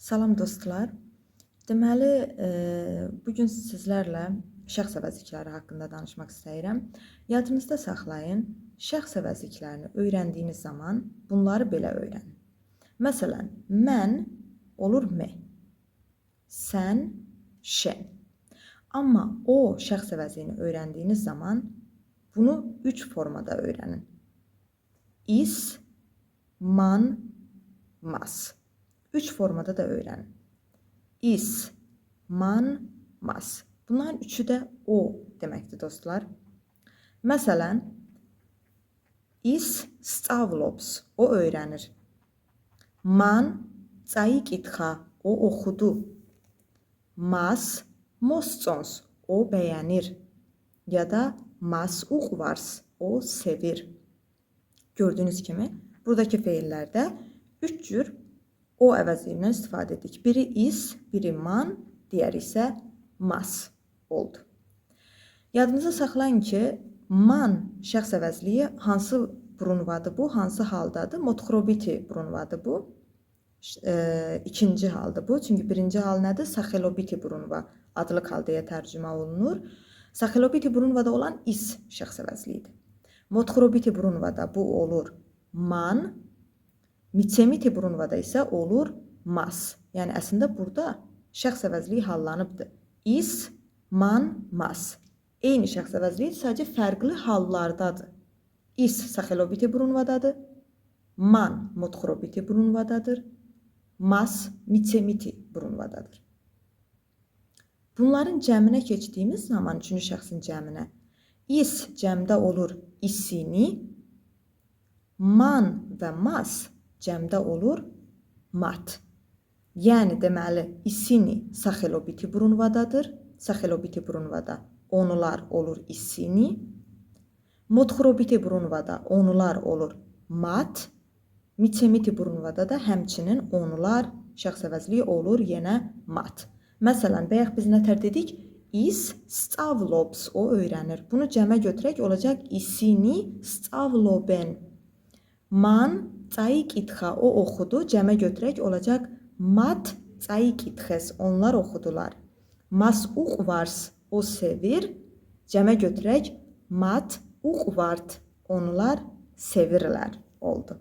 Salam dostlar. Deməli, bugün sizlərlə şəxs əvəzlikləri haqqında danışmaq istəyirəm. Yadınızda saxlayın, şəxs əvəzliklərini öyrəndiyiniz zaman bunları belə öyrənin. Məsələn, mən olur me, sən şen. Amma o şəxs əvəzliyini öyrəndiyiniz zaman bunu 3 formada öyrənin. İs, man, mas. 3 formada da öyrənin. İs, man, mas. Bunların üçü də o deməkdir dostlar. Məsələn, is Stavlops, o öyrənir. Man, Caikitxa, o oxudu. Mas, Mostsons, o bəyənir. Ya da mas uqvars, o sevir. Gördüyünüz kimi, buradakı feillərdə 3 cür o əvəzliyindən istifadə etdik. Biri is, biri man, digəri isə mas oldu. Yadınıza saxlayın ki, man şəxs əvəzliyi hansı brunvadır bu, hansı haldadır? Motxrobiti brunvadır bu. İkinci haldır bu. Çünki birinci hal nədir? Saxelobiti brunva adlı haldaya tərcümə olunur. Saxelobiti brunvada olan is şəxs əvəzliyidir. Motxrobiti brunvada bu olur man, Mitsemiti brunvada isə olur mas. Yəni əslində burada şəxs əvəzliyi hallanıbdır. İs, man, mas. Eyni şəxs əvəzliyi sadəcə fərqli hallardadır. İs saxelobiti brunvadadır. Man motxrobiti brunvadadır. Mas mitsemiti brunvadadır. Bunların cəminə keçdiyimiz zaman üçüncü şəxsin cəminə is cəmdə olur isini, man və mas cəmdə olur mat. Yəni deməli isini saxelobiti brunvadadır. Saxelobiti brunvada onular olur isini. Motxrobiti brunvada onular olur mat. Mitsemiti brunvada da həmçinin onular şəxs əvəzliyi olur yenə mat. Məsələn, bayaq biz nətər dedik? Is Stavlops, o öyrənir. Bunu cəmə götürək olacaq isini Stavloben. Man Caikitxa, o oxudu. Cəmə götürək olacaq mat Caikitxes, onlar oxudular. Mas uqvars, o sevir. Cəmə götürək mat uqvart, onlar sevirlər oldu.